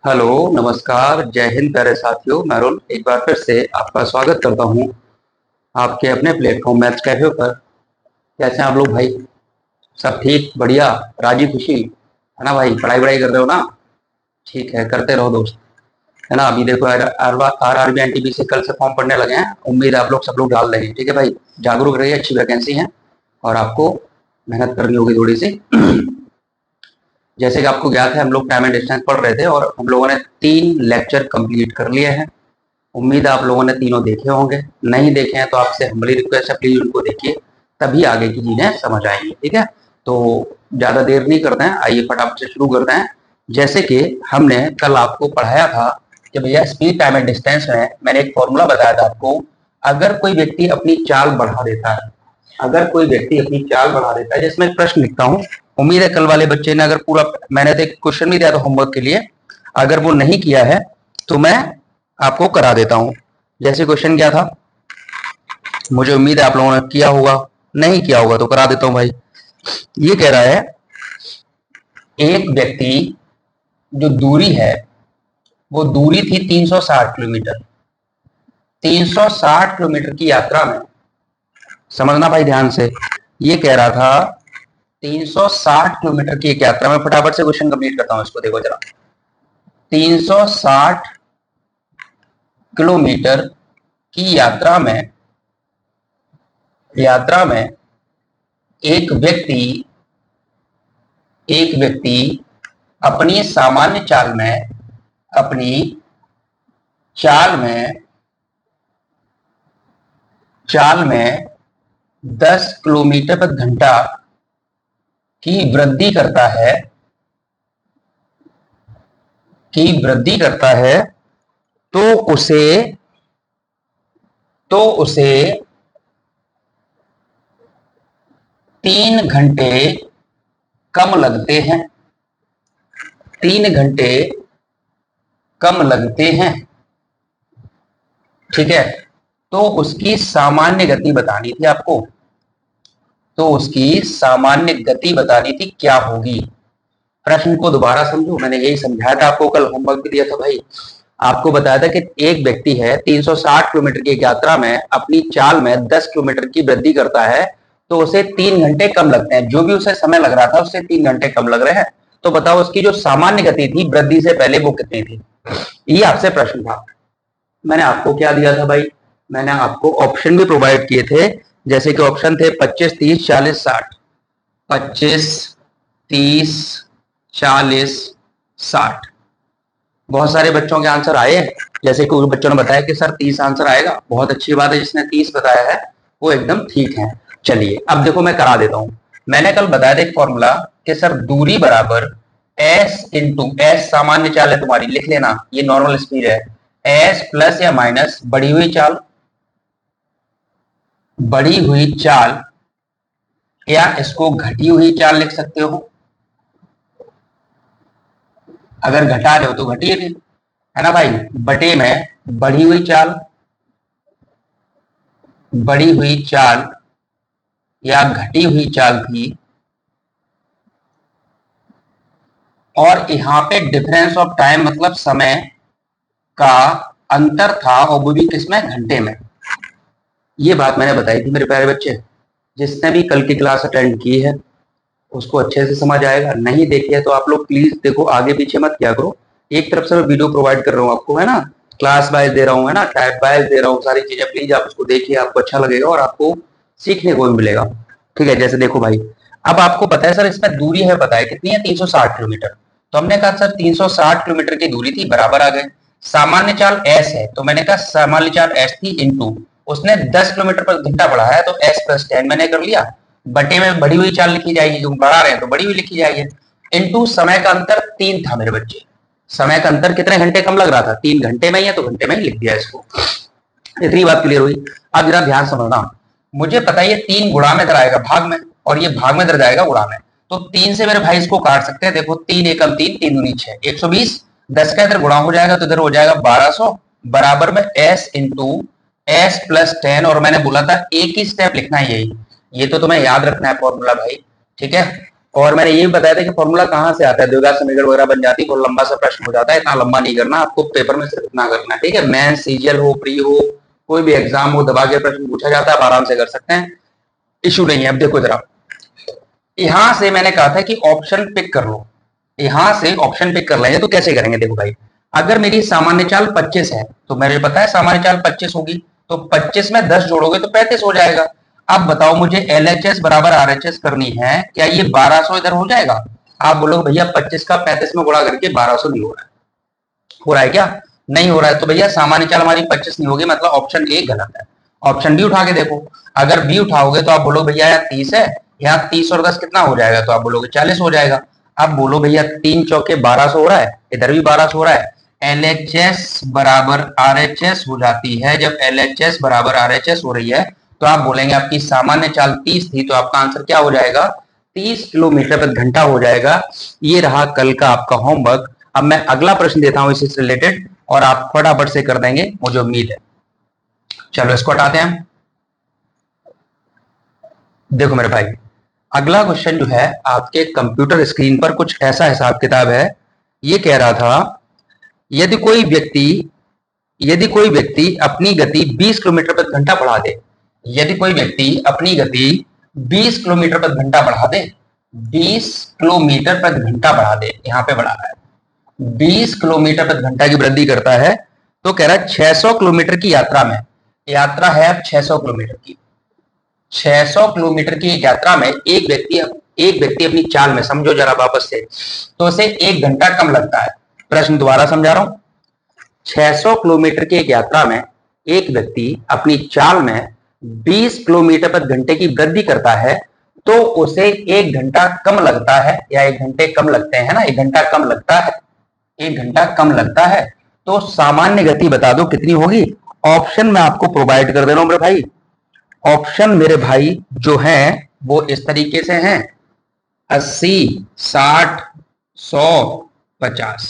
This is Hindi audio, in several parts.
हेलो, नमस्कार, जय हिंद प्यारे साथियों। मैं अरुण एक बार फिर से आपका स्वागत करता हूँ आपके अपने प्लेटफॉर्म मैथ्स कैफे पर। कैसे हैं आप लोग भाई? सब ठीक, बढ़िया, राजी खुशी है ना भाई? पढ़ाई वढ़ाई कर रहे हो ना? ठीक है, करते रहो दोस्त, है ना। अभी देखो आर बी एन से कल से फॉर्म पढ़ने लगे हैं। उम्मीद है आप लोग सब लोग डाल देंगे। ठीक है भाई, जागरूक रहिए, अच्छी वैकेंसी है और आपको मेहनत करनी होगी थोड़ी सी। जैसे कि आपको ज्ञात है, हम लोग टाइम एंड डिस्टेंस पढ़ रहे थे और हम लोगों ने 3 लेक्चर कंप्लीट कर लिए हैं। उम्मीद है आप लोगों ने तीनों देखे होंगे। नहीं देखे हैं तो आपसे हम्बली रिक्वेस्ट है, प्लीज उनको देखिए, तभी आगे की चीजें समझ आएंगी। ठीक है, तो ज्यादा देर नहीं करते हैं, आइए फटाफट से शुरू करते हैं। जैसे कि हमने कल आपको पढ़ाया था कि भैया स्पीड टाइम एंड डिस्टेंस में मैंने एक फॉर्मूला बताया था आपको। अगर कोई व्यक्ति अपनी चाल बढ़ा देता है, अगर कोई व्यक्ति अपनी चाल बढ़ा देता है, जिसमें एक प्रश्न लिखता हूँ। उम्मीद है कल वाले बच्चे ने अगर पूरा, मैंने तो एक क्वेश्चन भी दिया था होमवर्क के लिए, अगर वो नहीं किया है तो मैं आपको करा देता हूं। जैसे क्वेश्चन क्या था, मुझे उम्मीद है आप लोगों ने किया होगा, नहीं किया होगा तो करा देता हूं भाई। ये कह रहा है एक व्यक्ति, जो दूरी है वो दूरी थी 360 किलोमीटर। 360 किलोमीटर की यात्रा में, समझना भाई ध्यान से, ये कह रहा था 360 किलोमीटर की एक यात्रा में, फटाफट से क्वेश्चन कंप्लीट करता हूं इसको, देखो जरा। 360 किलोमीटर की यात्रा में एक व्यक्ति अपनी सामान्य अपनी चाल में चाल में 10 किलोमीटर प्रति घंटा की वृद्धि करता है तो उसे 3 घंटे कम लगते हैं। 3 घंटे कम लगते हैं, ठीक है। तो उसकी सामान्य गति बतानी थी आपको, क्या होगी। प्रश्न को दोबारा समझो, मैंने यही समझाया था आपको, कल होमवर्क भी दिया था भाई। आपको बताया था कि एक व्यक्ति है 360 किलोमीटर की यात्रा में अपनी चाल में 10 किलोमीटर की वृद्धि करता है तो उसे 3 घंटे कम लगते हैं। जो भी उसे समय लग रहा था उससे 3 घंटे कम लग रहे हैं। तो बताओ उसकी जो सामान्य गति थी वृद्धि से पहले वो कितनी थी। ये आपसे प्रश्न था। मैंने आपको क्या दिया था भाई, मैंने आपको ऑप्शन भी प्रोवाइड किए थे। जैसे कि ऑप्शन थे 25, 30, 40, 60। 25, 30, 40, 60। बहुत सारे बच्चों के आंसर आए। जैसे कि बच्चों ने बताया कि सर 30 आंसर आएगा, बहुत अच्छी बात है। जिसने 30 बताया है वो एकदम ठीक है। चलिए अब देखो मैं करा देता हूं। मैंने कल बताया था एक फॉर्मूला कि सर दूरी बराबर एस इंटू एस, सामान्य चाल है तुम्हारी, लिख लेना, ये नॉर्मल स्पीड है। एस प्लस या माइनस बढ़ी हुई चाल, या इसको घटी हुई चाल लिख सकते हो। अगर घटा रहे हो तो घटी है ना भाई, बटे में बढ़ी हुई चाल या घटी हुई चाल थी, और यहां पे डिफरेंस ऑफ टाइम मतलब समय का अंतर था, और वो भी किसमें, घंटे में। ये बात मैंने बताई थी मेरे प्यारे बच्चे। जिसने भी कल की क्लास अटेंड की है उसको अच्छे से समझ आएगा। नहीं देखी है तो आप लोग प्लीज देखो, आगे पीछे मत किया करो। एक तरफ से मैं वीडियो प्रोवाइड कर रहा हूँ आपको, है ना, क्लास वाइज दे रहा हूँ, है ना, टाइप वाइज दे रहा हूँ, सारी चीजें प्लीज आप उसको देखिए, आपको अच्छा लगेगा और आपको सीखने को भी मिलेगा। ठीक है, जैसे देखो भाई, अब आपको पता है सर इसमें दूरी है, पता है कितनी है, 360 किलोमीटर। तो हमने कहा सर 360 किलोमीटर की दूरी थी, बराबर आ गए। सामान्य चाल एस है तो मैंने कहा सामान्य चाल एस थी इंटू, उसने 10 किलोमीटर पर घंटा बढ़ाया तो एस प्लस 10 मैंने कर लिया, बटे में बढ़ी हुई चाल लिखी जाएगी, जो बढ़ा रहे हैं तो बढ़ी हुई लिखी जाएगी, इनटू समय का अंतर 3 था मेरे बच्चे। समय का अंतर कितने घंटे कम लग रहा था, 3 घंटे में ही है तो घंटे में ही लिख दिया इसको। इतनी बात क्लियर हुई। अब जरा ध्यान समझना, मुझे पता है ये 3 गुणा में इधर आएगा भाग में, और ये भाग में इधर जाएगा गुणा में। तो 3 से मेरे भाई इसको काट सकते हैं। देखो 3 एकम 3, 3 दूनी 6, 120। 10 का इधर गुणा हो जाएगा तो इधर हो जाएगा 1200, बराबर में एस इंटू एस प्लस 10। और मैंने बोला था एक ही स्टेप लिखना है, यही, ये तो तुम्हें याद रखना है फॉर्मूला भाई, ठीक है। और मैंने ये भी बताया था कि फॉर्मूला कहाँ से आता है, द्विघात समीकरण वगैरह बन जाती है, बहुत लंबा सा प्रश्न हो जाता है, इतना लंबा नहीं करना आपको, पेपर में सिर्फ इतना करना है, ठीक है। मेंस, सीजीएल हो, प्री हो, कोई भी एग्जाम हो, दबा के प्रश्न पूछा जाता है, आप आराम से कर सकते हैं, इशू नहीं है। अब देखो जरा, यहां से मैंने कहा था कि ऑप्शन पिक कर लो, यहां से ऑप्शन पिक कर लेंगे तो कैसे करेंगे, देखो भाई, अगर मेरी सामान्य चाल 25 है तो मेरे पता है सामान्य चाल 25 होगी, तो 25 में 10 जोड़ोगे तो 35 हो जाएगा। अब बताओ मुझे LHS बराबर RHS करनी है, क्या ये 1200 इधर हो जाएगा? आप बोलोगे भैया 25 का 35 में गुणा करके 1200 नहीं हो रहा है क्या? नहीं हो रहा है, तो भैया सामान्य चाल हमारी 25 नहीं होगी, मतलब ऑप्शन ए गलत है। ऑप्शन बी उठा के देखो, अगर बी उठाओगे तो आप बोलोगे भैया यार 30 है, यहाँ 30 और 10 कितना हो जाएगा, तो आप बोलोगे 40 हो जाएगा। अब बोलो भैया 3 चौके 1200 हो रहा है, इधर भी 1200 हो रहा है, LHS बराबर RHS हो जाती है। जब LHS बराबर RHS हो रही है तो आप बोलेंगे आपकी सामान्य चाल 30 थी, तो आपका आंसर क्या हो जाएगा, 30 किलोमीटर प्रति घंटा हो जाएगा। ये रहा कल का आपका होमवर्क। अब मैं अगला प्रश्न देता हूं इससे रिलेटेड, और आप फटाफट से कर देंगे मुझे उम्मीद है। चलो इसको हटाते हैं। देखो मेरे भाई, अगला क्वेश्चन जो है आपके कंप्यूटर स्क्रीन पर कुछ ऐसा हिसाब किताब है। ये कह रहा था, यदि कोई व्यक्ति यदि कोई व्यक्ति अपनी गति 20 किलोमीटर प्रति घंटा बढ़ा दे, यदि कोई व्यक्ति अपनी गति 20 किलोमीटर प्रति घंटा बढ़ा दे, 20 किलोमीटर प्रति घंटा बढ़ा दे, यहां पे बढ़ा रहा है, 20 किलोमीटर प्रति घंटा की वृद्धि करता है, तो कह रहा है 600 किलोमीटर की यात्रा में, यात्रा है अब 600 किलोमीटर की, 600 किलोमीटर की एक यात्रा में एक व्यक्ति अपनी चाल में, समझो जरा वापस से, तो उसे 1 घंटा कम लगता है। प्रश्न दोबारा समझा रहा हूं, 600 किलोमीटर की एक यात्रा में एक व्यक्ति अपनी चाल में 20 किलोमीटर प्रति घंटे की वृद्धि करता है, तो उसे 1 घंटा कम लगता है, या 1 घंटे कम लगते हैं ना, 1 घंटा कम लगता है, 1 घंटा कम लगता है, तो सामान्य गति बता दो कितनी होगी। ऑप्शन मैं आपको प्रोवाइड कर दे रहा हूं मेरे भाई, ऑप्शन मेरे भाई जो हैं वो इस तरीके से हैं, 80, 60, 100, 50,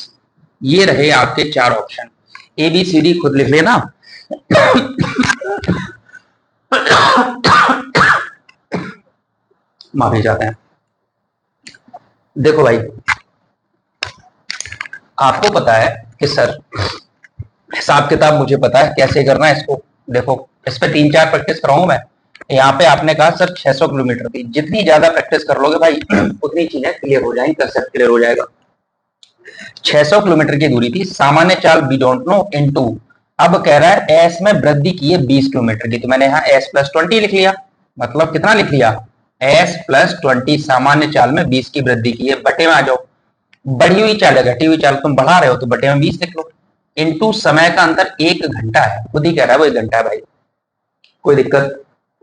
ये रहे आपके 4 ऑप्शन। ABCD खुद लिख लेना। माफी चाहते हैं। देखो भाई, आपको पता है कि सर हिसाब किताब मुझे पता है कैसे करना है इसको, देखो इस पे 3-4 प्रैक्टिस कराऊं मैं। यहाँ पे आपने कहा सर 600 किलोमीटर की, जितनी ज्यादा प्रैक्टिस कर लोगे भाई उतनी चीजें क्लियर हो जाएंगी, कंसेप्ट क्लियर हो जाएगा। 600 किलोमीटर की दूरी थी, सामान्य चाल वी डोंट नो इनटू, अब कह रहा है एस में वृद्धि की है 20 किलोमीटर की, तो मैंने यहाँ एस प्लस 20 लिख लिया, मतलब कितना लिख लिया, एस प्लस 20, सामान्य चाल में 20 की वृद्धि की है, बटे में आ जाओ, बढ़ी हुई चाल है, घटी हुई चाल तुम बढ़ा रहे हो तो बटे में 20 लिख लो, इनटू समय का अंतर 1 घंटा है, खुद ही कह रहा है वो 1 घंटा है भाई,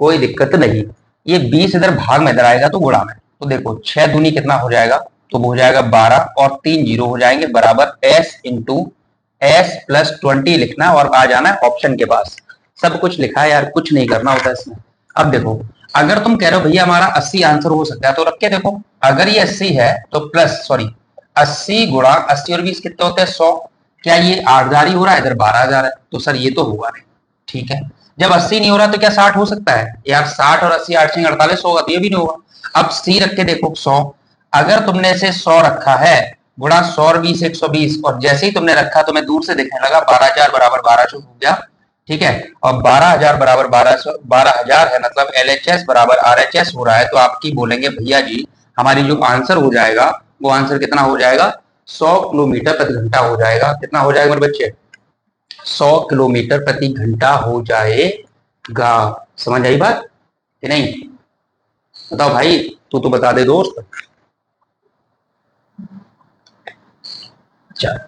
कोई दिक्कत नहीं। ये 20 इधर भाग में इधर आएगा तो गुणा में, तो देखो 6 दूनी कितना हो जाएगा, तो वो हो जाएगा 12, और 3 जीरो हो जाएंगे, बराबर एस इंटू एस प्लस 20 लिखना, और आ जाना है ऑप्शन के पास। सब कुछ लिखा है यार, कुछ नहीं करना होता इसमें। अब देखो, अगर तुम कह रहे हो भैया हमारा 80 आंसर हो सकता है, तो रख के देखो, अगर ये 80 है तो प्लस 80 गुणा 80 और 20 कितने होते हैं 100, क्या ये 8,000 ही हो रहा है, इधर 12,000 है, तो सर ये तो होगा नहीं, ठीक है। जब 80 नहीं हो रहा तो क्या 60 हो सकता है यार, 60 और 80 8 से 48 होगा, तो ये भी नहीं होगा। अब सी रख के देखो 100, अगर तुमने इसे 100 रखा है, गुणा 100 और 20 120, और जैसे ही तुमने रखा तो मैं दूर से देखने लगा 12,000 बराबर 1200 हो गया, ठीक है, और 12,000 बराबर 12,000 है, मतलब LHS बराबर RHS हो रहा है, तो आपकी बोलेंगे भैया जी हमारी जो आंसर हो जाएगा वो आंसर कितना हो जाएगा, 100 किलोमीटर प्रति घंटा हो जाएगा। कितना हो जाएगा मेरे बच्चे, 100 किलोमीटर प्रति घंटा हो जाएगा। समझ आई बात कि नहीं, बताओ भाई, तू तो बता दे दोस्त। चलो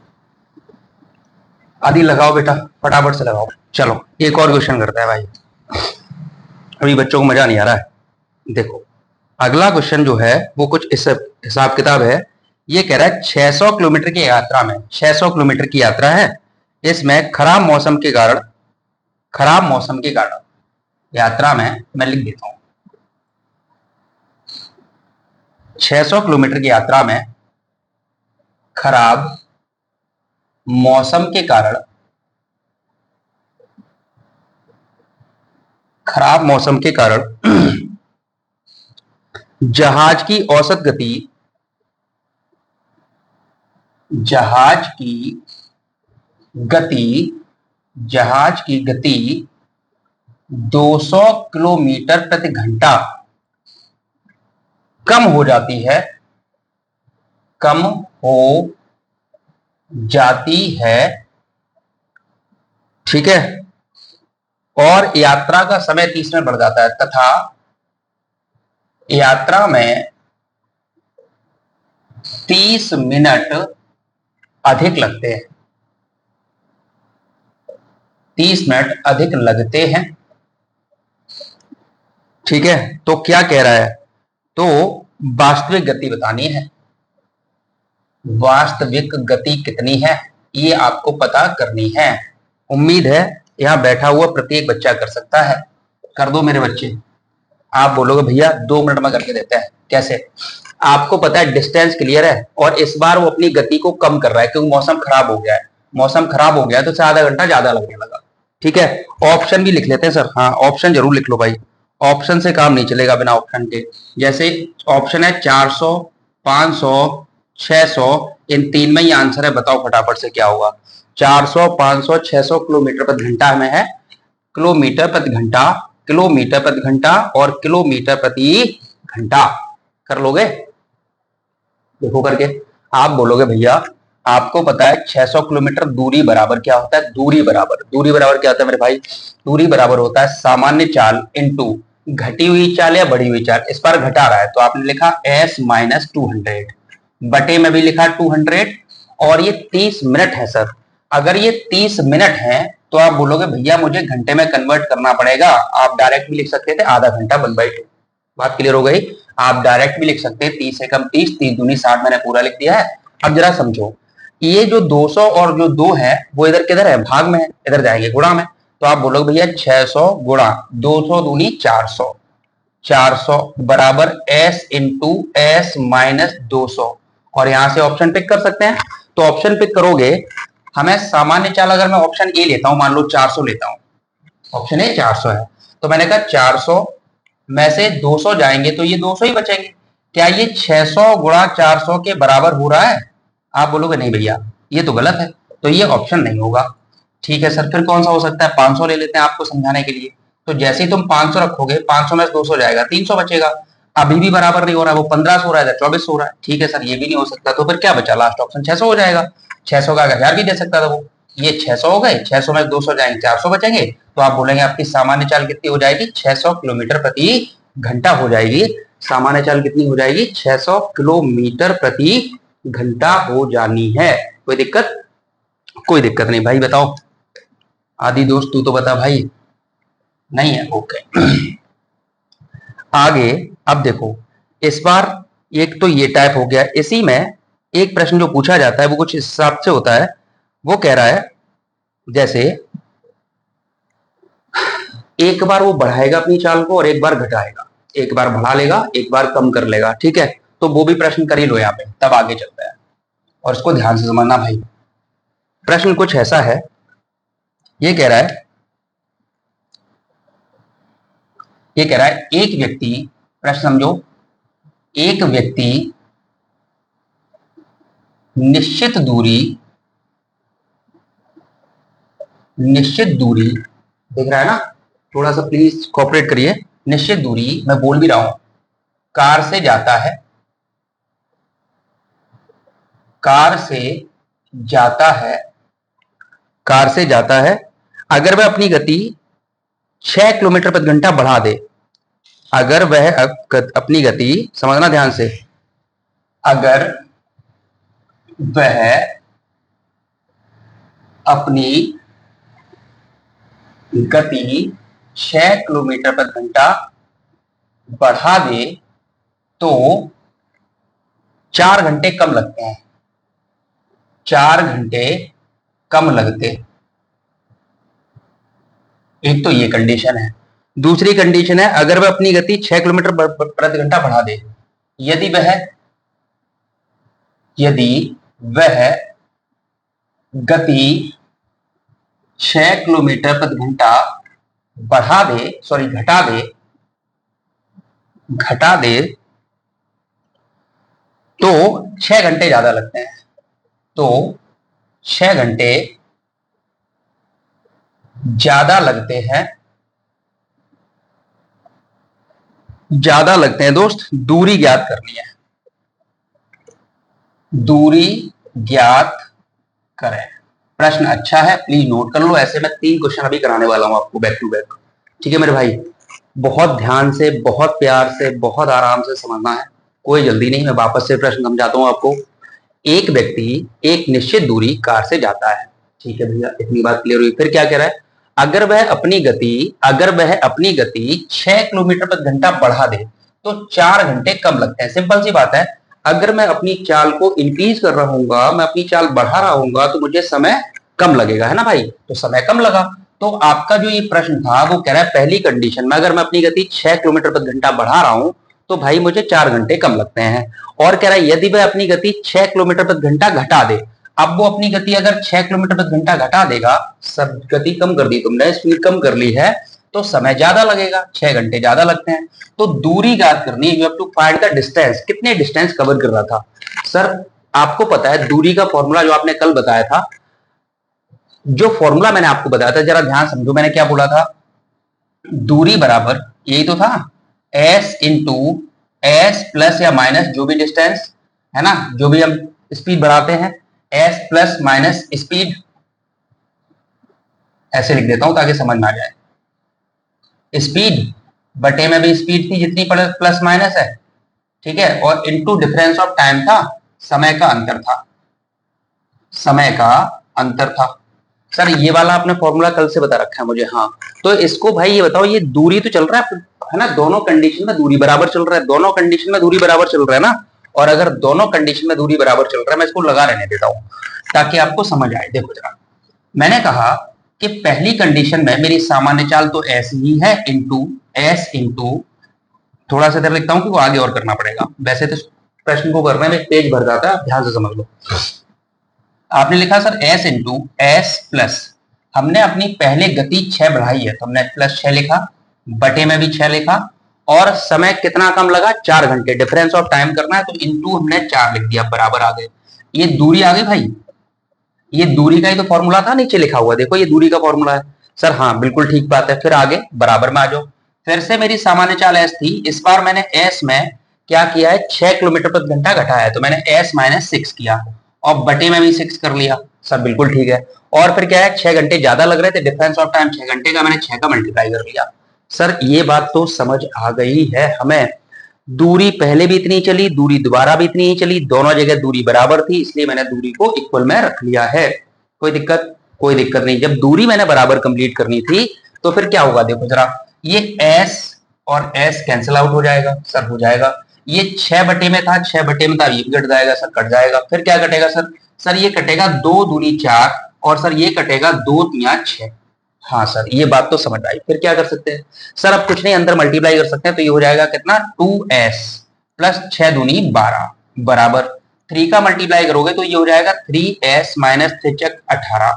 आदि लगाओ बेटा, फटाफट से लगाओ। चलो एक और क्वेश्चन करते हैं भाई, अभी बच्चों को मजा नहीं आ रहा है। देखो अगला क्वेश्चन जो है वो कुछ इस हिसाब किताब है। ये कह रहा है 600 किलोमीटर की यात्रा में, 600 किलोमीटर की यात्रा है, इसमें खराब मौसम के कारण यात्रा में, मैं लिख देता हूं, 600 किलोमीटर की यात्रा में खराब मौसम के कारण, जहाज की औसत गति, जहाज की गति, जहाज की गति 200 किलोमीटर प्रति घंटा कम हो जाती है, कम हो जाती है, ठीक है, और यात्रा का समय 30 मिनट बढ़ जाता है, तथा यात्रा में 30 मिनट अधिक लगते हैं, 30 मिनट अधिक लगते हैं, ठीक है। तो क्या कह रहा है, तो वास्तविक गति बतानी है, वास्तविक गति कितनी है ये आपको पता करनी है। उम्मीद है यहां बैठा हुआ प्रत्येक बच्चा कर सकता है। कर दो मेरे बच्चे। आप बोलोगे भैया 2 मिनट में करके देते हैं, कैसे? आपको पता है डिस्टेंस क्लियर है और इस बार वो अपनी गति को कम कर रहा है क्योंकि मौसम खराब हो गया है, मौसम खराब हो गया है तो आधा घंटा ज्यादा लगने लगा, ठीक है। ऑप्शन भी लिख लेते हैं सर, हाँ ऑप्शन जरूर लिख लो भाई, ऑप्शन से काम नहीं चलेगा बिना ऑप्शन के। जैसे ऑप्शन है 400, 500, 600, इन तीन में ही आंसर है, बताओ फटाफट से क्या होगा। 400, 500, 600 किलोमीटर प्रति घंटा में है, किलोमीटर प्रति घंटा, किलोमीटर प्रति घंटा और किलोमीटर प्रति घंटा। कर लोगे? देखो करके। आप बोलोगे भैया आपको पता है 600 किलोमीटर दूरी बराबर क्या होता है? दूरी बराबर क्या होता है मेरे भाई? दूरी बराबर होता है सामान्य चाल इंटू घटी हुई चाल या बढ़ी हुई चाल। इस बार घटा रहा है तो आपने लिखा s माइनस 200, बटे में भी लिखा 200, और ये 30 मिनट है सर। अगर ये 30 मिनट है तो आप बोलोगे भैया मुझे घंटे में कन्वर्ट करना पड़ेगा। आप डायरेक्ट भी लिख सकते थे आधा घंटा 1/2। बात क्लियर हो गई? आप डायरेक्ट भी लिख सकते हैं 30 से कम 30, 30 दूनी 60 मैंने पूरा लिख दिया है। अब जरा समझो, ये जो 200 और जो 2 है वो इधर किधर है? भाग में है, इधर जाएंगे गुणा में। तो आप बोलोगे भैया 600 गुणा 200 दूनी 400, 400 बराबर s इंटू एस माइनस 200, और यहां से ऑप्शन पिक कर सकते हैं। तो ऑप्शन पिक करोगे, हमें सामान्य चाल अगर मैं ऑप्शन ए लेता हूं, मान लो 400 लेता हूं, ऑप्शन ए 400 है, तो मैंने कहा 400 में से 200 जाएंगे तो ये 200 ही बचेंगे। क्या ये 600 गुणा 400 के बराबर हो रहा है? आप बोलोगे नहीं भैया ये तो गलत है, तो ये ऑप्शन नहीं होगा। ठीक है सर, फिर कौन सा हो सकता है? 500 ले लेते हैं आपको समझाने के लिए। तो जैसे ही तुम 500 रखोगे, 500 में से 200 जाएगा, 300 बचेगा। अभी भी बराबर नहीं हो रहा है, वो 1500 हो रहा है, 2400 हो रहा है। ठीक है सर, ये भी नहीं हो सकता, तो फिर क्या बचा? लास्ट ऑप्शन 600 हो जाएगा। 600 का 1000 भी दे सकता था वो। ये 600 हो गए, 600 में 200 जाएंगे, 400 बचेंगे। तो आप बोलेंगे आपकी सामान्य चाल कितनी हो जाएगी? 600 किलोमीटर प्रति घंटा हो जाएगी। सामान्य चाल कितनी हो जाएगी? 600 किलोमीटर प्रति घंटा हो जानी है। कोई दिक्कत? कोई दिक्कत नहीं भाई। बताओ आदि दोस्त, तू तो बता भाई। नहीं है? ओके। आगे अब देखो, इस बार एक तो ये टाइप हो गया। इसी में एक प्रश्न जो पूछा जाता है वो कुछ इस हिसाब से होता है। वो कह रहा है जैसे एक बार वो बढ़ाएगा अपनी चाल को और एक बार घटाएगा, एक बार बढ़ा लेगा एक बार कम कर लेगा, ठीक है। तो वो भी प्रश्न कर ही लो यहाँ पे, तब आगे चलता है, और इसको ध्यान से समझना भाई। प्रश्न कुछ ऐसा है, ये कह रहा है एक व्यक्ति, प्रश्न समझो, एक व्यक्ति निश्चित दूरी देख रहा है ना, थोड़ा सा प्लीज कोऑपरेट करिए। निश्चित दूरी मैं बोल भी रहा हूं, कार से जाता है, कार से जाता है। अगर वह अपनी गति 6 किलोमीटर प्रति घंटा बढ़ा दे, अगर वह अपनी गति, समझना ध्यान से, अगर वह अपनी गति 6 किलोमीटर प्रति घंटा बढ़ा दे तो 4 घंटे कम लगते हैं, 4 घंटे कम लगते। एक तो ये कंडीशन है। दूसरी कंडीशन है, अगर वह अपनी गति 6 किलोमीटर प्रति घंटा बढ़ा दे, यदि वह गति 6 किलोमीटर प्रति घंटा घटा दे तो 6 घंटे ज्यादा लगते हैं, तो 6 घंटे ज्यादा लगते हैं, ज्यादा लगते हैं दोस्त। दूरी ज्ञात करनी है, दूरी ज्ञात करें। प्रश्न अच्छा है, प्लीज नोट कर लो। ऐसे मैं 3 क्वेश्चन अभी कराने वाला हूं आपको बैक टू बैक। ठीक है मेरे भाई, बहुत ध्यान से, बहुत प्यार से, बहुत आराम से समझना है, कोई जल्दी नहीं। मैं वापस से प्रश्न समझाता हूं आपको। एक व्यक्ति एक निश्चित दूरी कार से जाता है। ठीक है भैया, इतनी बात क्लियर हुई। फिर क्या कह रहा है, अगर वह अपनी गति 6 किलोमीटर प्रति घंटा बढ़ा दे तो 4 घंटे कम लगते हैं। सिंपल सी बात है, अगर मैं अपनी चाल को इंक्रीज कर रहा हूँ, मैं अपनी चाल बढ़ा रहा हूँ, तो मुझे समय कम लगेगा, है ना भाई। तो समय कम लगा, तो आपका जो ये प्रश्न था वो कह रहा है पहली कंडीशन में अगर मैं अपनी गति 6 किलोमीटर प्रति घंटा बढ़ा रहा हूं तो भाई मुझे 4 घंटे कम लगते हैं। और कह रहा है यदि वह अपनी गति 6 किलोमीटर प्रति घंटा घटा दे, अब वो अपनी गति अगर 6 किलोमीटर प्रति घंटा घटा देगा, सब गति कम कर दी तुमने, स्पीड कम कर ली है, तो समय ज्यादा लगेगा, 6 घंटे ज्यादा लगते हैं। तो दूरी ज्ञात करनी है, you have to find the distance. कितने डिस्टेंस कवर कर रहा था सर? आपको पता है दूरी का फॉर्मूला जो आपने कल बताया था, जो फॉर्मूला मैंने आपको बताया था, जरा ध्यान समझो। मैंने क्या बोला था, दूरी बराबर यही तो था, s इंटू एस प्लस या माइनस जो भी डिस्टेंस है ना, जो भी हम स्पीड बढ़ाते हैं, s प्लस माइनस स्पीड। ऐसे लिख देता हूं ताकि समझ में आ जाए। स्पीड बटे में भी स्पीड थी जितनी प्लस माइनस है, ठीक है, और इनटू डिफरेंस ऑफ टाइम था, समय का अंतर था, समय का अंतर था। सर ये वाला आपने फॉर्मूला कल से बता रखा है मुझे। हाँ, तो इसको भाई ये बताओ, ये दूरी तो चल रहा है ना, दोनों कंडीशन में दूरी बराबर चल रहा है, दोनों कंडीशन में दूरी बराबर चल रहा है ना। और अगर दोनों कंडीशन में दूरी बराबर चल रहा है, मैं इसको लगा रहने देता हूं ताकि आपको समझ आए। देखो जरा, मैंने कहा कि पहली कंडीशन में मेरी सामान्य चाल तो ऐसी ही है, इंटू थोड़ा सा इधर लिखता हूं कि वो आगे और करना पड़ेगा, वैसे तो प्रश्न को करने में पेज भर जाता है, ध्यान से समझ लो। आपने लिखा sir s into S plus, हमने अपनी पहले गति 6 बढ़ाई है तो हमने प्लस 6 लिखा, बटे में भी 6 लिखा, और समय कितना कम लगा, 4 घंटे। डिफरेंस ऑफ टाइम करना है तो इंटू हमने 4 लिख दिया, बराबर आ गए। ये दूरी आ गई भाई, ये दूरी का ही तो फॉर्मूला था, नीचे लिखा हुआ देखो, ये दूरी का फॉर्मूला है। सर हाँ बिल्कुल ठीक बात है। फिर आगे बराबर में आ जाओ। फिर से मेरी सामान्य चाल s थी, इस बार मैंने s में क्या किया है, 6 किलोमीटर प्रति घंटा घटाया है, तो मैंने s माइनस 6 किया और बटे में भी 6 कर लिया। सर बिल्कुल ठीक है। और फिर क्या है, 6 घंटे ज्यादा लग रहे थे, डिफरेंस ऑफ टाइम 6 घंटे का, मैंने 6 का मल्टीप्लाई कर लिया। सर ये बात तो समझ आ गई है हमें, दूरी पहले भी इतनी चली, दूरी दोबारा भी इतनी ही चली, दोनों जगह दूरी बराबर थी, इसलिए मैंने दूरी को इक्वल में रख लिया है। कोई दिक्कत? कोई दिक्कत नहीं। जब दूरी मैंने बराबर कंप्लीट करनी थी तो फिर क्या होगा, देखो जरा, ये s और s कैंसिल आउट हो जाएगा। सर हो जाएगा। ये 6 बटे में था, 6 बटे में था, ये भी कट जाएगा। सर कट जाएगा। फिर क्या कटेगा सर? सर ये कटेगा 2 दूनी 4, और सर ये कटेगा 2 तिया 6। हाँ सर ये बात तो समझ आई। फिर क्या कर सकते हैं सर? अब कुछ नहीं, अंदर मल्टीप्लाई कर सकते हैं, तो ये हो जाएगा कितना, 2s प्लस 6 दूनी 12 बराबर 3 का मल्टीप्लाई करोगे तो ये हो जाएगा 3s माइनस 3 18,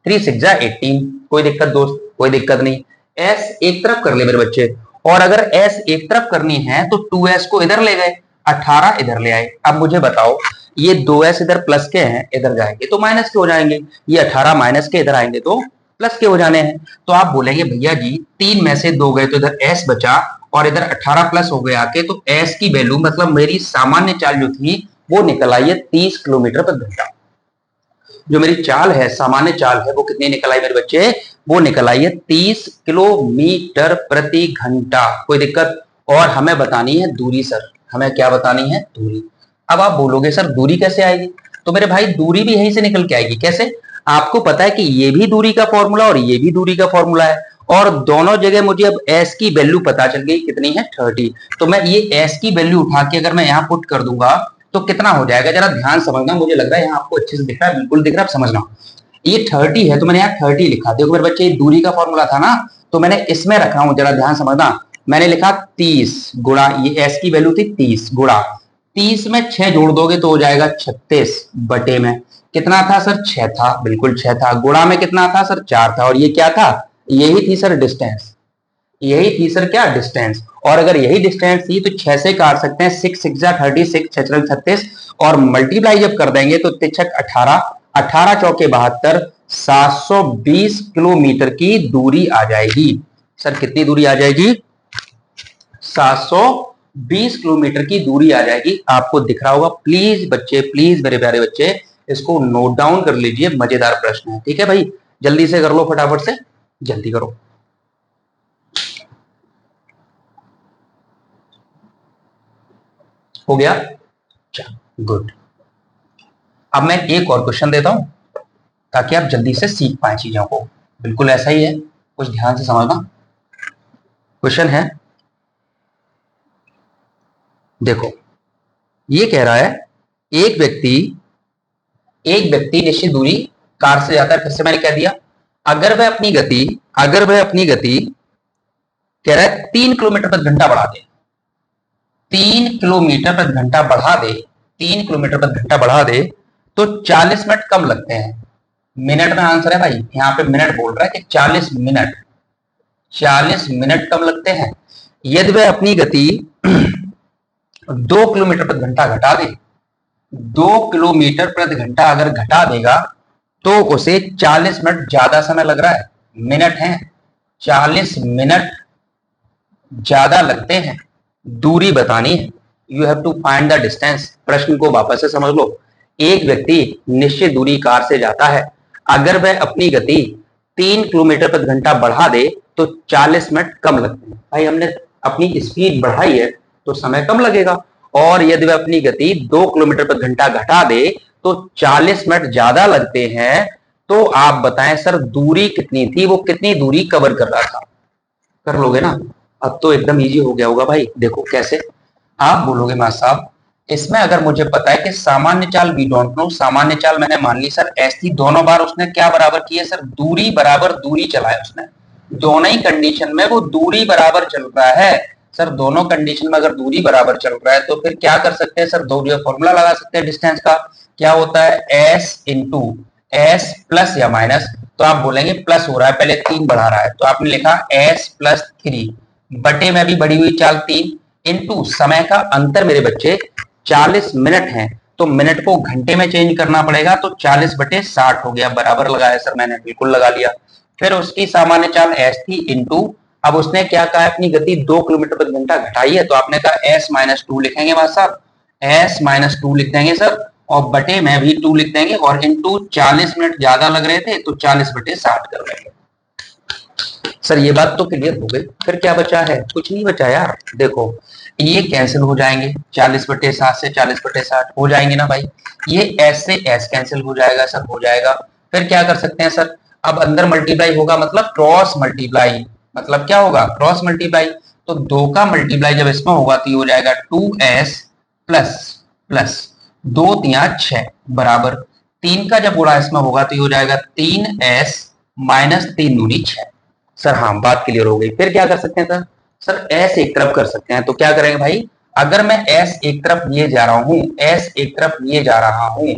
3 6 18। कोई दिक्कत दोस्त? कोई दिक्कत नहीं। s एक तरफ कर ले मेरे बच्चे, और अगर s एक तरफ करनी है तो 2s को इधर ले गए, 18 इधर ले आए। अब मुझे बताओ, ये 2s इधर प्लस के हैं, इधर जाएंगे तो माइनस के हो जाएंगे, ये 18 माइनस के इधर आएंगे तो प्लस के हो जाने हैं। तो आप बोलेंगे भैया जी 3 में से 2 गए तो इधर s बचा, और इधर 18 प्लस हो गया आके, तो s की वैल्यू मतलब मेरी सामान्य चाल जो थी वो निकल आई है 30 किलोमीटर प्रति घंटा। जो मेरी चाल है, सामान्य चाल है, वो कितनी निकल आई मेरे बच्चे? वो निकल आई है 30 किलोमीटर प्रति घंटा। कोई दिक्कत? और हमें बतानी है दूरी सर, हमें क्या बतानी है? दूरी। अब आप बोलोगे सर दूरी कैसे आएगी? तो मेरे भाई दूरी भी यहीं से निकल के आएगी। कैसे? आपको पता है कि ये भी दूरी का फॉर्मूला और ये भी दूरी का फॉर्मूला है, और दोनों जगह मुझे अब s की वैल्यू पता चल गई, कितनी है, 30। तो मैं ये s की वैल्यू उठा के अगर मैं यहाँ पुट कर दूंगा तो कितना हो जाएगा, जरा ध्यान समझना। मुझे लग रहा है यहाँ आपको अच्छे से दिख रहा है, बिल्कुल दिख रहा है, समझना। ये 30 है तो मैंने यहाँ 30 लिखा। देखो मेरे बच्चे, दूरी का फॉर्मूला था ना, तो मैंने इसमें रखा हूं, जरा ध्यान समझना। मैंने लिखा 30 गुणा, ये s की वैल्यू थी 30 गुणा 30 में 6 जोड़ दोगे तो हो जाएगा 36, बटे में कितना था सर? 6 था, बिल्कुल 6 था, गुणा में कितना था सर? 4 था, और ये क्या था? यही थी सर डिस्टेंस, यही थी सर क्या? डिस्टेंस। और अगर यही डिस्टेंस थी तो 6 से काट सकते हैं, 6 6 36, 6 36, और मल्टीप्लाई जब कर देंगे तो 3 18, 18 चौके 72, 720 किलोमीटर की दूरी आ जाएगी। सर कितनी दूरी आ जाएगी? 720 किलोमीटर की दूरी आ जाएगी। आपको दिख रहा होगा। प्लीज बच्चे, प्लीज मेरे प्यारे बच्चे, इसको नोट डाउन कर लीजिए, मजेदार प्रश्न है। ठीक है भाई, जल्दी से कर लो, फटाफट से जल्दी करो। हो गया? गुड। अब मैं एक और क्वेश्चन देता हूं ताकि आप जल्दी से सीख पाए चीजों को। बिल्कुल ऐसा ही है, कुछ ध्यान से समझना। क्वेश्चन है, देखो ये कह रहा है एक व्यक्ति निश्चित दूरी कार से जाता है। फिर से मैंने कह दिया, अगर वह अपनी गति कह रहा है 3 किलोमीटर प्रति घंटा बढ़ा दे, 3 किलोमीटर प्रति घंटा बढ़ा दे, 3 किलोमीटर प्रति घंटा बढ़ा दे तो 40 मिनट कम लगते हैं। मिनट में आंसर है भाई, यहाँ पे मिनट बोल रहा है कि 40 मिनट कम लगते हैं। यदि वह अपनी गति 2 किलोमीटर प्रति घंटा घटा दे, 2 किलोमीटर प्रति घंटा अगर घटा देगा तो उसे 40 मिनट ज्यादा समय लग रहा है। मिनट है, 40 मिनट ज्यादा लगते हैं, दूरी बतानी है। You have to find the distance. प्रश्न को वापस से समझ लो। एक व्यक्ति निश्चित दूरी कार से जाता है, अगर वह अपनी गति 3 किलोमीटर प्रति घंटा बढ़ा दे तो 40 मिनट कम लगते हैं। भाई हमने अपनी स्पीड बढ़ाई है तो समय कम लगेगा, और यदि वह अपनी गति 2 किलोमीटर प्रति घंटा घटा दे तो 40 मिनट ज्यादा लगते हैं। तो आप बताएं सर दूरी कितनी थी, वो कितनी दूरी कवर कर रहा था? कर लोगे ना? अब तो एकदम इजी हो गया होगा भाई। देखो कैसे आप बोलोगे मास्टर साहब, इसमें अगर मुझे पता है कि सामान्य चाल वी डोंट नो, सामान्य चाल मैंने मान ली सर एस थी, दोनों बार उसने क्या बराबर की है सर? दूरी बराबर दूरी चला है उसने। दोनों ही कंडीशन में वो दूरी बराबर चल रहा है सर। दोनों कंडीशन में अगर दूरी बराबर चल रहा है तो फिर क्या कर सकते हैं सर? दो फॉर्मूला लगा सकते हैं डिस्टेंस का। क्या होता है? एस इंटू एस प्लस या माइनस। तो आप बोलेंगे प्लस हो रहा है, पहले 3 बढ़ा रहा है तो आपने लिखा एस प्लस 3 बटे में भी बढ़ी हुई चाल 3 इंटू समय का अंतर मेरे बच्चे 40 मिनट है तो मिनट को घंटे में चेंज करना पड़ेगा, तो 40 बटे 60 हो गया। बराबर लगाया सर मैंने, बिल्कुल लगा लिया। फिर उसकी सामान्य चाल एस थी इंटू, अब उसने क्या कहा, अपनी गति 2 किलोमीटर प्रति घंटा घटाई है तो आपने कहा एस माइनस 2 लिखेंगे वहां साहब, एस माइनस 2 लिख देंगे सर, और बटे में भी 2 लिख देंगे, और इंटू 40 मिनट ज्यादा लग रहे थे तो 40 बटे 60 कर देंगे। सर ये बात तो क्लियर हो गई। फिर क्या बचा है? कुछ नहीं बचा यार। देखो ये कैंसिल हो जाएंगे, 40 बटे 7 से 40 बटे 60 हो जाएंगे ना भाई। ये एस से एस कैंसिल हो जाएगा सर, हो जाएगा। फिर क्या कर सकते हैं सर? अब अंदर मल्टीप्लाई होगा मतलब क्रॉस मल्टीप्लाई, मतलब क्या होगा? Cross multiply. तो 2 का मल्टीप्लाई जब इसमें होगा तो ये हो जाएगा 2s प्लस प्लस 2 3 6 बराबर 3 का जब गुणा इसमें होगा तो ये हो जाएगा 3s माइनस 3 दूनी 6। सर हाँ, बात क्लियर हो गई। फिर क्या कर सकते हैं सर? सर एस एक तरफ कर सकते हैं, तो क्या करेंगे भाई? अगर मैं एस एक तरफ लिए जा रहा हूं, एस एक तरफ लिए जा रहा हूं,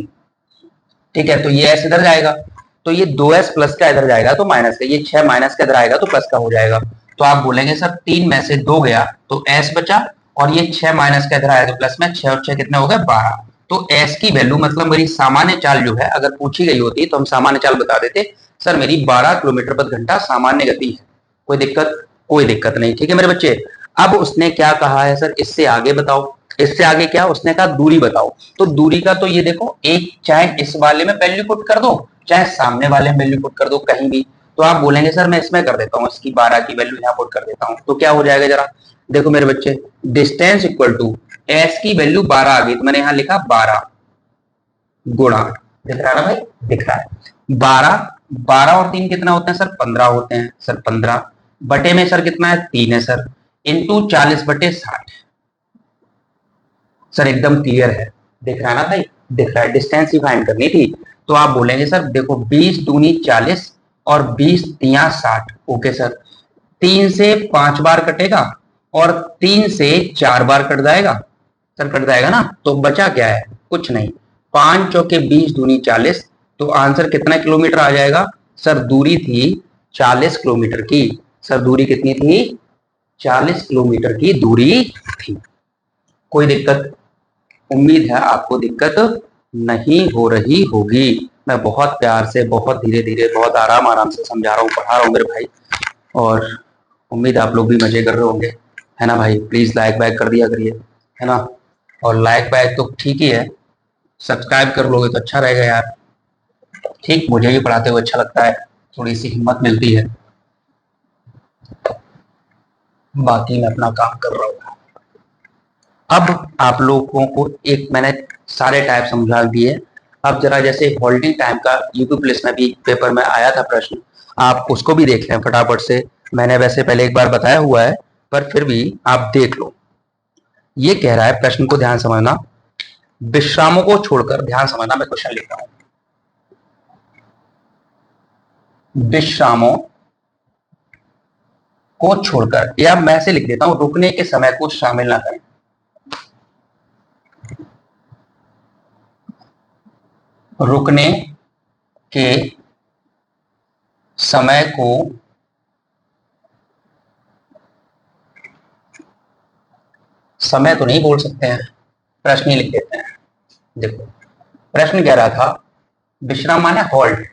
ठीक है, तो ये एस इधर जाएगा तो ये 2s प्लस का इधर जाएगा तो माइनस का, ये 6 माइनस का इधर आएगा तो प्लस का हो जाएगा। तो आप बोलेंगे सर 3 में से 2 गया तो s बचा, और ये 6 माइनस का इधर आया तो प्लस में, 6 और 6 कितने हो गए? 12। तो s की वैल्यू मतलब मेरी सामान्य चाल जो है, अगर पूछी गई होती तो हम सामान्य चाल बता देते सर मेरी 12 किलोमीटर प्रति घंटा सामान्य गति है। कोई दिक्कत? कोई दिक्कत नहीं। ठीक है मेरे बच्चे। अब उसने क्या कहा है सर? इससे आगे बताओ। इससे आगे क्या? उसने कहा दूरी बताओ। तो दूरी का तो ये देखो, एक चाहे इस वाले में वैल्यू पुट कर दो, चाहे सामने वाले में वैल्यू पुट कर दो, कहीं भी। तो आप बोलेंगे सर मैं इसमें कर देता हूँ, इसकी 12 की वैल्यू यहाँ पुट कर देता हूँ, तो क्या हो जाएगा जरा देखो मेरे बच्चे, डिस्टेंस इक्वल टू एस की वैल्यू 12 आ गई तो मैंने यहाँ लिखा 12 गुणा, दिख रहा है ना भाई? दिख रहा है। 12 और 3 कितना होते हैं सर? 15 होते हैं सर। 15 बटे में सर कितना है? 3 है सर, इंटू 40 बटे 60। सर एकदम क्लियर है, दिख रहा है ना भाई? दिख रहा है। डिस्टेंस ही फाइंड करनी थी तो आप बोलेंगे सर देखो 20 दूनी 40 और 20 तिया 60। ओके सर, 3 से 5 बार कटेगा और 3 से 4 बार कट जाएगा सर, कट जाएगा ना, तो बचा क्या है? कुछ नहीं। 5 चौके 20 दूनी 40, तो आंसर कितना किलोमीटर आ जाएगा सर? दूरी थी 40 किलोमीटर की। सर दूरी कितनी थी? 40 किलोमीटर की दूरी थी। कोई दिक्कत? उम्मीद है आपको दिक्कत नहीं हो रही होगी। मैं बहुत प्यार से, बहुत धीरे धीरे, बहुत आराम आराम से समझा रहा हूँ, पढ़ा रहा हूँ मेरे भाई, और उम्मीद आप लोग भी मजे कर रहे होंगे, है ना भाई। प्लीज लाइक बैक कर दिया करिए, है ना। और लाइक बैक तो ठीक ही है, सब्सक्राइब कर लोगे तो अच्छा रहेगा यार। ठीक, मुझे भी पढ़ाते हुए अच्छा लगता है, थोड़ी सी हिम्मत मिलती है। बाकी मैं अपना काम कर रहा हूँ। अब आप लोगों को एक मैंने सारे टाइप समझा दिए। अब जरा जैसे होल्डिंग टाइम का यूपी पुलिस में भी पेपर में आया था प्रश्न, आप उसको भी देख लें फटाफट से। मैंने वैसे पहले एक बार बताया हुआ है, पर फिर भी आप देख लो। ये कह रहा है, प्रश्न को ध्यान समझना, विश्रामों को छोड़कर, ध्यान समझना, मैं क्वेश्चन लिख रहा हूं। विश्रामों को छोड़कर, या मैं ऐसे लिख देता हूं, रुकने के समय को शामिल ना करें। रुकने के समय को समय तो नहीं बोल सकते हैं, प्रश्न ही लिख देते हैं। देखो, प्रश्न कह रहा था विश्राम माने हॉल्ट,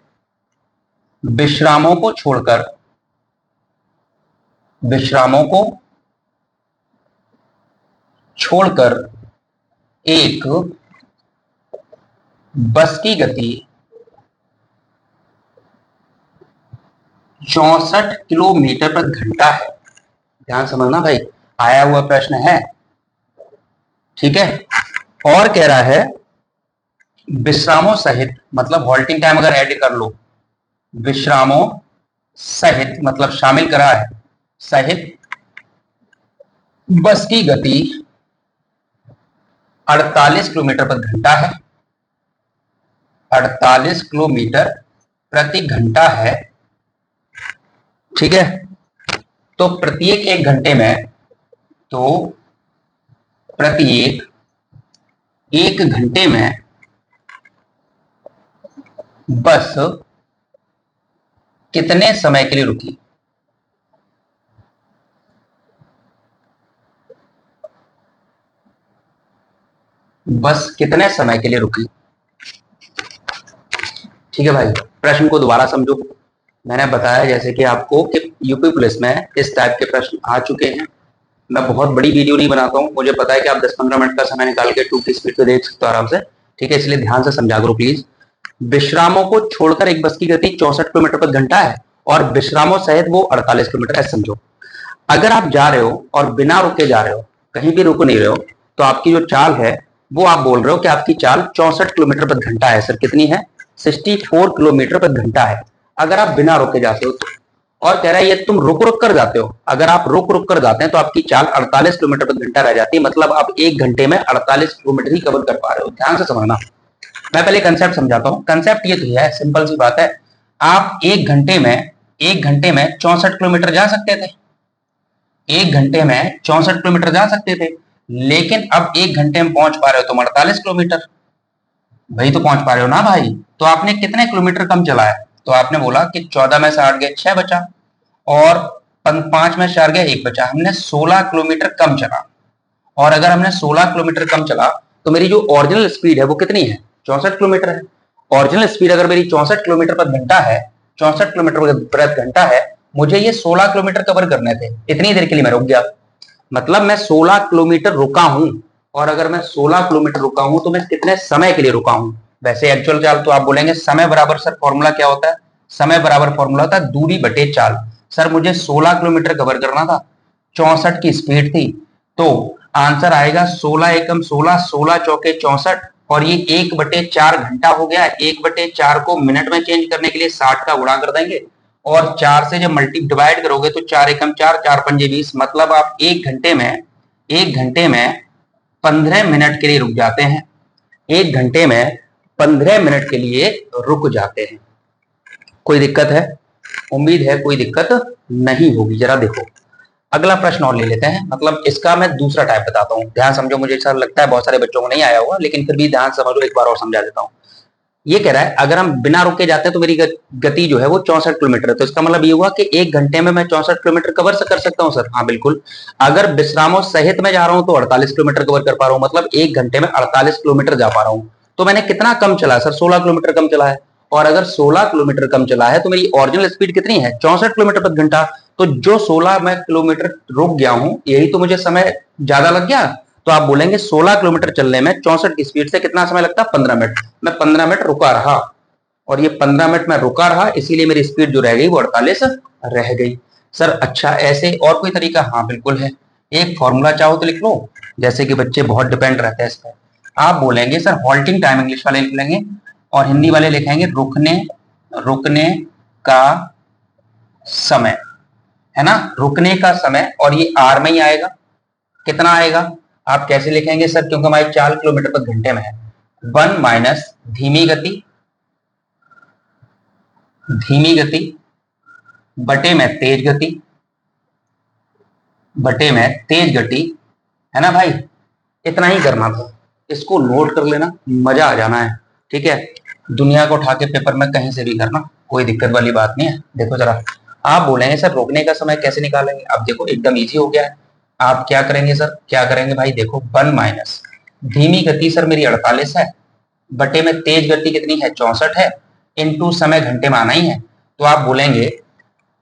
विश्रामों को छोड़कर, विश्रामों को छोड़कर एक बस की गति 64 किलोमीटर प्रति घंटा है। ध्यान समझना भाई, आया हुआ प्रश्न है, ठीक है। और कह रहा है विश्रामों सहित, मतलब हॉल्टिंग टाइम अगर ऐड कर लो, विश्रामों सहित मतलब शामिल करा है, सहित बस की गति 48 किलोमीटर प्रति घंटा है, 48 किलोमीटर प्रति घंटा है, ठीक है। तो प्रत्येक एक घंटे में, तो प्रत्येक एक घंटे में बस कितने समय के लिए रुकी? बस कितने समय के लिए रुकी? ठीक है भाई, प्रश्न को दोबारा समझो। मैंने बताया जैसे कि आपको कि यूपी पुलिस में इस टाइप के प्रश्न आ चुके हैं। मैं बहुत बड़ी वीडियो नहीं बनाता हूँ, मुझे पता है कि आप 10-15 मिनट का समय निकाल के 2 की स्पीड पे देख सकते हो आराम से, ठीक है। इसलिए ध्यान से समझा करो प्लीज। विश्रामों को छोड़कर एक बस की गति 64 किलोमीटर प्रति घंटा है, और विश्रामों सहित वो 48 किलोमीटर है। समझो, अगर आप जा रहे हो और बिना रुके जा रहे हो, कहीं भी रुक नहीं रहे हो, तो आपकी जो चाल है वो आप बोल रहे हो कि आपकी चाल 64 किलोमीटर प्रति घंटा है। सर कितनी है? 64 किलोमीटर प्रति घंटा है, अगर आप बिना रुके जाते हो तो। और कह रहा है ये तुम रुक रुक कर जाते हो, अगर आप रुक रुक कर जाते हैं तो आपकी चाल 48 किलोमीटर प्रति घंटा रह जाती है, मतलब आप एक घंटे में 48 किलोमीटर ही कवर कर पा रहे हो। ध्यान से समझना, मैं पहले कंसेप्ट समझाता हूँ। कंसेप्ट ये तो है, सिंपल सी बात है, आप एक घंटे में 64 किलोमीटर जा सकते थे, एक घंटे में 64 किलोमीटर जा सकते थे, लेकिन अब एक घंटे में पहुंच पा रहे हो तुम 48 किलोमीटर। भाई तो पहुंच पा रहे हो ना भाई, तो आपने कितने किलोमीटर कम चला है? तो आपने बोला कि 14 में से 8 गए 6 बचा, और 5 में से 4 गए 1 बचा, हमने 16 किलोमीटर कम चला। और अगर हमने 16 किलोमीटर कम चला तो मेरी जो ओरिजिनल स्पीड है वो कितनी है? 64 किलोमीटर है। ओरिजिनल स्पीड अगर मेरी 64 किलोमीटर प्रति घंटा है, 64 किलोमीटर प्रति घंटा है, मुझे ये 16 किलोमीटर कवर करने थे, इतनी देर के लिए मैं रुक गया, मतलब मैं 16 किलोमीटर रुका हूं। और अगर मैं 16 किलोमीटर रुका हूं तो मैं कितने समय के लिए रुका हूं? वैसे एक्चुअल चाल तो आप बोलेंगे समय बराबर, सर फॉर्मूला क्या होता है? समय बराबर फॉर्मूला होता है दूरी बटे चाल। सर मुझे 16 किलोमीटर कवर करना था, 64 की स्पीड थी, तो आंसर आएगा 16 एकम 16, 16 चौके 64, और ये 1/4 घंटा हो गया। 1/4 को मिनट में चेंज करने के लिए 60 का गुणा कर देंगे, और 4 से जब मल्टी डिवाइड करोगे तो 4 एकम 4, 4 पंजे 20, मतलब आप एक घंटे में 15 मिनट के लिए रुक जाते हैं। एक घंटे में 15 मिनट के लिए रुक जाते हैं। कोई दिक्कत है? उम्मीद है कोई दिक्कत नहीं होगी। जरा देखो, अगला प्रश्न और ले लेते हैं, मतलब इसका मैं दूसरा टाइप बताता हूँ। ध्यान समझो, मुझे ऐसा लगता है बहुत सारे बच्चों को नहीं आया होगा, लेकिन फिर भी ध्यान समझो, एक बार और समझा देता हूँ। ये कह रहा है अगर हम बिना रुके जाते हैं तो मेरी गति जो है वो 64 किलोमीटर है। तो इसका मतलब ये हुआ कि 1 घंटे में मैं 64 किलोमीटर कवर कर सकता हूँ सर। हाँ बिल्कुल। अगर विश्रामों सहित मैं जा रहा हूँ तो 48 किलोमीटर कवर कर पा रहा हूँ, मतलब 1 घंटे में 48 किलोमीटर जा पा रहा हूँ। तो मैंने कितना कम चला है सर? 16 किलोमीटर कम चला है। और अगर 16 किलोमीटर कम चला है तो मेरी ओरिजिनल स्पीड कितनी है? 64 किलोमीटर प्रति घंटा। तो जो 16 मैं किलोमीटर रुक गया हूं, यही तो मुझे समय ज्यादा लग गया। तो आप बोलेंगे 16 किलोमीटर चलने में 64 की स्पीड से कितना समय लगता है? 15 मिनट। मैं 15 मिनट रुका रहा, और ये 15 मिनट में रुका रहा, इसीलिए मेरी स्पीड जो रह गई वो 48 रह गई। सर अच्छा ऐसे और कोई तरीका? हाँ बिल्कुल है। एक फॉर्मूला चाहो तो लिख लो, जैसे कि बच्चे बहुत डिपेंड रहते हैं इस पर। आप बोलेंगे सर हॉल्टिंग टाइम इंग्लिश वाले लिख लेंगे, और हिंदी वाले लिखेंगे रुकने का समय, है ना? रुकने का समय, और ये आर में ही आएगा। कितना आएगा? आप कैसे लिखेंगे सर? क्योंकि हमारी 4 किलोमीटर प्रति घंटे में है। 1 माइनस धीमी गति बटे में तेज गति, है ना भाई? इतना ही करना था। इसको नोट कर लेना, मजा आ जाना है। ठीक है, दुनिया को उठा के पेपर में कहीं से भी करना, कोई दिक्कत वाली बात नहीं है। देखो जरा, आप बोलेंगे सर रोकने का समय कैसे निकालेंगे? अब देखो एकदम इजी हो गया है। आप क्या करेंगे सर? क्या करेंगे भाई? देखो 1 माइनस धीमी गति सर मेरी 48 है, बटे में तेज गति कितनी है? 64 है, इनटू समय घंटे में आना ही है। तो आप बोलेंगे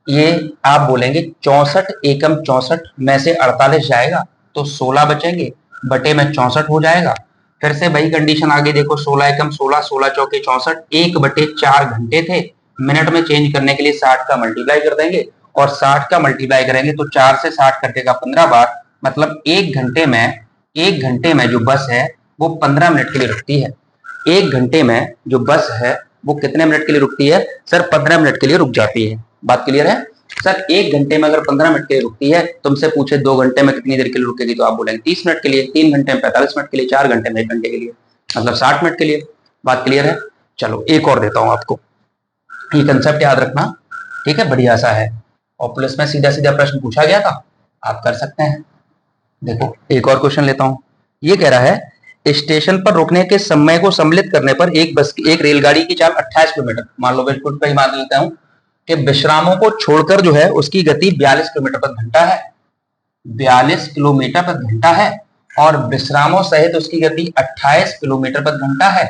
64 एकम 64 में से 48 जाएगा तो 16 बचेंगे, बटे में 64 हो जाएगा। फिर से वही कंडीशन आगे देखो, 16 एकम 16, 16 चौके 64, 1/4 घंटे थे। मिनट में चेंज करने के लिए 60 का मल्टीप्लाई कर देंगे, और 60 का मल्टीप्लाई करेंगे तो 4 से 60 कटेगा 15 बार, मतलब 1 घंटे में जो बस है वो 15 मिनट के लिए रुकती है। 1 घंटे में जो बस है वो कितने मिनट के लिए रुकती है? सर 15 मिनट के लिए रुक जाती है। बात क्लियर है सर? 1 घंटे में अगर 15 मिनट के लिए रुकती है, तुमसे पूछे 2 घंटे में कितनी देर के लिए रुकेगी, तो आप बोलेंगे 30 मिनट के लिए, 3 घंटे में 45 मिनट के लिए, 4 घंटे में 1 घंटे के लिए, मतलब 60 मिनट के लिए। बात क्लियर है? चलो एक और देता हूं आपको, ये कंसेप्ट याद रखना। ठीक है, बढ़िया सा है, और पुलिस में सीधा सीधा प्रश्न पूछा गया था, आप कर सकते हैं। देखो एक और क्वेश्चन लेता हूं। ये कह रहा है स्टेशन पर रुकने के समय को सम्मिलित करने पर एक रेलगाड़ी की चाल 28 किलोमीटर, मान लो बिल्कुल पे ही मान लेता हूं कि विश्रामों को छोड़कर जो है उसकी गति 42 किलोमीटर प्रति घंटा है, 42 किलोमीटर प्रति घंटा है, और विश्रामों सहित उसकी गति 28 किलोमीटर प्रति घंटा है।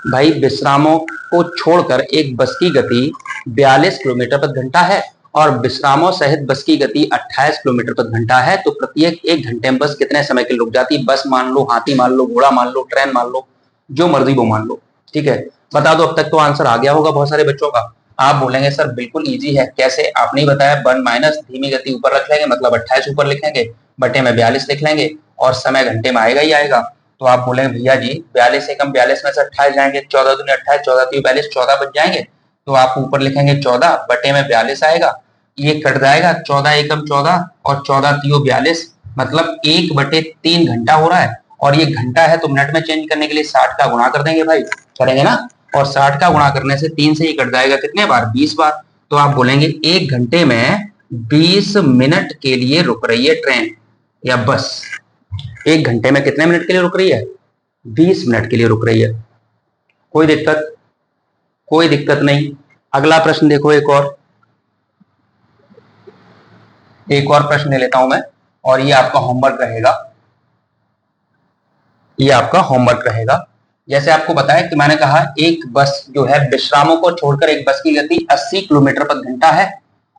भाई विश्रामों को छोड़कर एक बस की गति 42 किलोमीटर प्रति घंटा है, और विश्रामों सहित बस की गति 28 किलोमीटर प्रति घंटा है। तो प्रत्येक 1 घंटे में बस कितने समय के लिए रुक जाती? बस मान लो, हाथी मान लो, घोड़ा मान लो, ट्रेन मान लो, जो मर्जी वो मान लो। ठीक है, बता दो। अब तक तो आंसर आ गया होगा बहुत सारे बच्चों का। आप बोलेंगे सर बिल्कुल इजी है, कैसे? आपने बताया 1 माइनस धीमी गति ऊपर रख लेंगे, मतलब 28 ऊपर लिखेंगे, बटे में 42 लिख लेंगे, और समय घंटे में आएगा ही आएगा। तो आप बोलेंगे भैया जी 42 एकम 42 में से 28 जाएंगे, 14 दूनी 28, 14 तीन 42, 14 बच जाएंगे। तो आप ऊपर लिखेंगे 14, बटे में 42 आएगा, ये कट जाएगा, 14 एकम 14 और 14 तीयो 42, मतलब 1/3 घंटा हो रहा है। और ये घंटा है तो मिनट में चेंज करने के लिए 60 का गुणा कर देंगे भाई, करेंगे ना? और 60 का गुणा करने से 3 से ही कट जाएगा, कितने बार? 20 बार। तो आप बोलेंगे 1 घंटे में 20 मिनट के लिए रुक रही है ट्रेन या बस। 1 घंटे में कितने मिनट के लिए रुक रही है? 20 मिनट के लिए रुक रही है। कोई दिक्कत? कोई दिक्कत नहीं। अगला प्रश्न देखो, एक और प्रश्न ले लेता हूं मैं, और ये आपका होमवर्क रहेगा। जैसे आपको बताया कि मैंने कहा एक बस जो है विश्रामों को छोड़कर एक बस की गति 80 किलोमीटर प्रति घंटा है,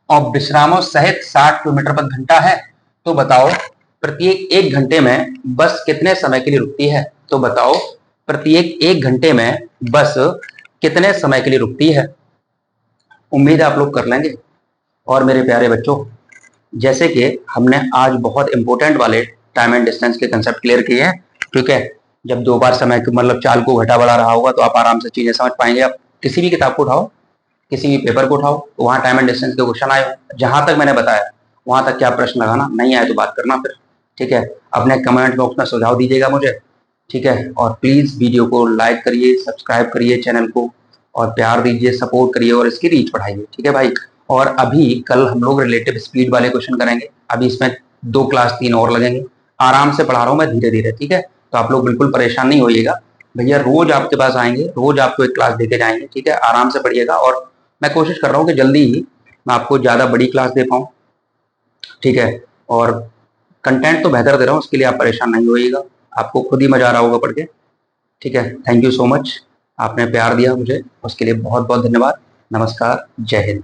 और विश्रामों सहित 60 किलोमीटर प्रति घंटा है। तो बताओ प्रत्येक 1 घंटे में बस कितने समय के लिए रुकती है? तो बताओ प्रत्येक 1 घंटे में बस कितने समय के लिए रुकती है? उम्मीद है आप लोग कर लेंगे। और मेरे प्यारे बच्चों, जैसे कि हमने आज बहुत इंपॉर्टेंट वाले टाइम एंड डिस्टेंस के कंसेप्ट क्लियर किए हैं, ठीक है। जब 2 बार समय मतलब चाल को घटा बढ़ा रहा होगा तो आप आराम से चीजें समझ पाएंगे। आप किसी भी किताब को उठाओ, किसी भी पेपर को उठाओ, तो वहां टाइम एंड डिस्टेंस के क्वेश्चन आए हो। जहां तक मैंने बताया वहां तक क्या प्रश्न लगाना, नहीं आए तो बात करना फिर, ठीक है। अपने कमेंट बॉक्स में सुझाव दीजिएगा मुझे, ठीक है। और प्लीज वीडियो को लाइक करिए, सब्सक्राइब करिए चैनल को, और प्यार दीजिए, सपोर्ट करिए, और इसकी रीच बढ़ाइए, ठीक है भाई। और अभी कल हम लोग रिलेटिव स्पीड वाले क्वेश्चन करेंगे। अभी इसमें 2 क्लास 3 और लगेंगे। आराम से पढ़ा रहा हूँ मैं, धीरे धीरे, ठीक है। तो आप लोग बिल्कुल परेशान नहीं होइएगा। भैया रोज आपके पास आएंगे, रोज आपको एक क्लास देके जाएंगे, ठीक है। आराम से पढ़िएगा और मैं कोशिश कर रहा हूँ कि जल्दी ही मैं आपको ज़्यादा बड़ी क्लास दे पाऊँ, ठीक है। और कंटेंट तो बेहतर दे रहा हूँ, उसके लिए आप परेशान नहीं होइएगा, आपको खुद ही मजा आ रहा होगा पढ़ के, ठीक है। थैंक यू सो मच, आपने प्यार दिया मुझे, उसके लिए बहुत बहुत धन्यवाद। नमस्कार, जय हिंद।